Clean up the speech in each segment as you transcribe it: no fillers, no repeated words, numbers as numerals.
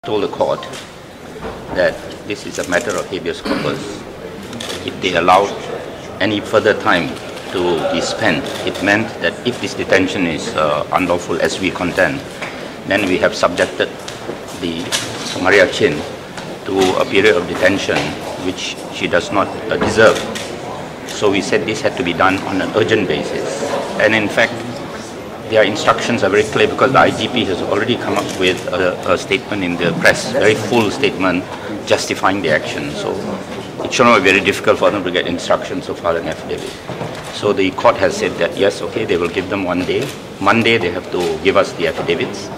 told the court that this is a matter of habeas corpus. If they allowed any further time to be spent, it meant that if this detention is unlawful as we contend, then we have subjected the Maria Chin to a period of detention which she does not deserve. So we said this had to be done on an urgent basis. And in fact, their instructions are very clear because the IGP has already come up with a statement in the press, very full statement justifying the action. So it should not be very difficult for them to get instructions to file an affidavit. So the court has said that yes, okay, they will give them 1 day. Monday they have to give us the affidavits.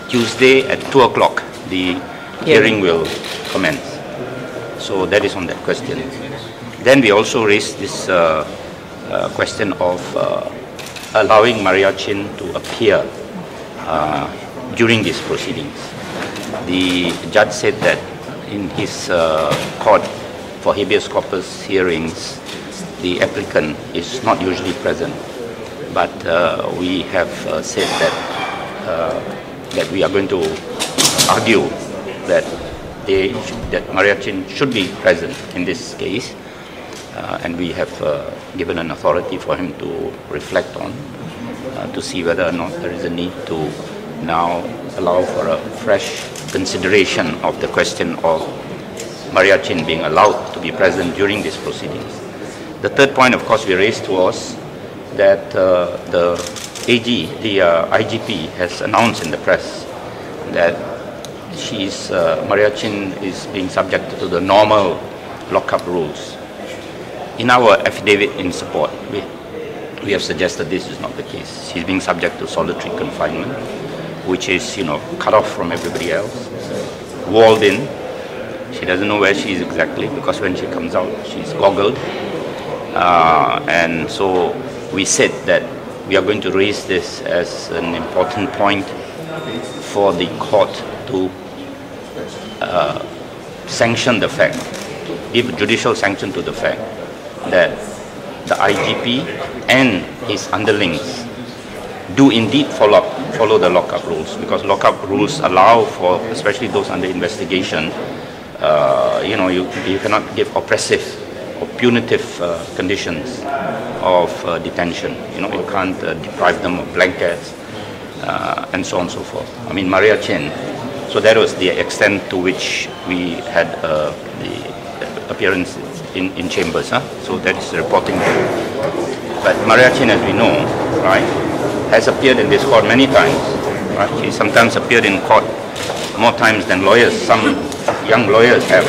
Tuesday at 2 o'clock the hearing will commence. So that is on that question. Then we also raised this question of allowing Maria Chin to appear during these proceedings. The judge said that in his court for habeas corpus hearings, the applicant is not usually present. But we have said that we are going to argue that Maria Chin should be present in this case, and we have given an authority for him to reflect on, to see whether or not there is a need to now allow for a fresh consideration of the question of Maria Chin being allowed to be present during these proceedings. The third point, of course, we raised was that the IGP has announced in the press that Maria Chin is being subjected to the normal lockup rules. In our affidavit in support, we have suggested this is not the case. She's being subject to solitary confinement, which is, cut off from everybody else, walled in. She doesn't know where she is exactly because when she comes out, she's goggled. And so we said that we are going to raise this as an important point for the court to sanction the fact, give judicial sanction to the fact that the IGP and his underlings do indeed follow the lockup rules, because lockup rules allow for, especially those under investigation, you cannot give oppressive or punitive conditions of detention. You can't deprive them of blankets and so on and so forth. I mean, Maria Chin, so that was the extent to which we had the appearance in chambers. So that is the reporting. But Maria Chin, as we know, right, has appeared in this court many times. Right? She sometimes appeared in court more times than lawyers, some young lawyers have.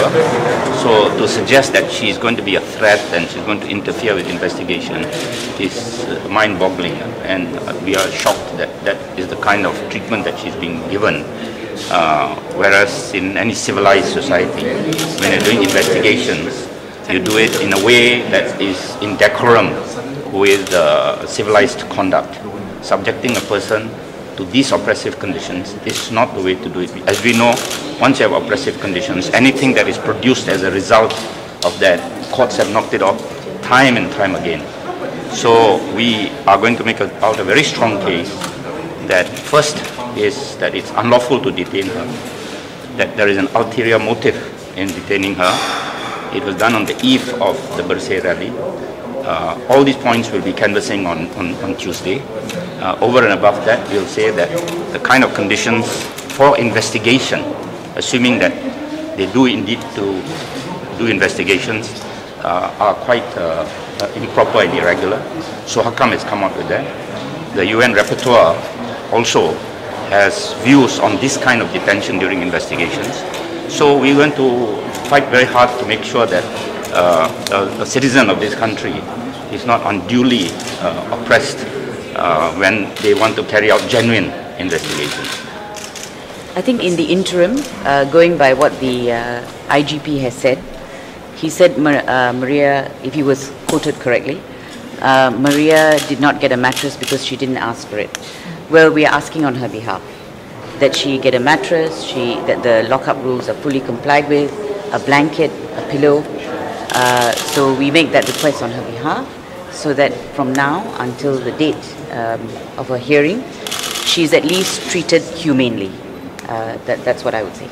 So to suggest that she is going to be a threat and she's going to interfere with investigation is mind-boggling, and we are shocked that that is the kind of treatment that she's being given. Whereas in any civilized society, when you're doing investigations, you do it in a way that is in decorum with civilized conduct. Subjecting a person to these oppressive conditions is not the way to do it. As we know, once you have oppressive conditions, anything that is produced as a result of that, courts have knocked it off time and time again. So we are going to make out a very strong case that first is that it's unlawful to detain her, that there is an ulterior motive in detaining her. It was done on the eve of the Bersih rally. All these points will be canvassing on Tuesday. Over and above that, we'll say that the kind of conditions for investigation, assuming that they do indeed to do investigations, are quite improper and irregular. So HAKAM has come up with that. The UN Rapporteur also has views on this kind of detention during investigations. So we're going to fight very hard to make sure that a citizen of this country is not unduly oppressed when they want to carry out genuine investigations. I think in the interim, going by what the IGP has said, he said Maria, if he was quoted correctly, Maria did not get a mattress because she didn't ask for it. Well, we are asking on her behalf that she get a mattress, that the lockup rules are fully complied with, a blanket, a pillow. So we make that request on her behalf, so that from now until the date of her hearing, she's at least treated humanely. That's what I would say.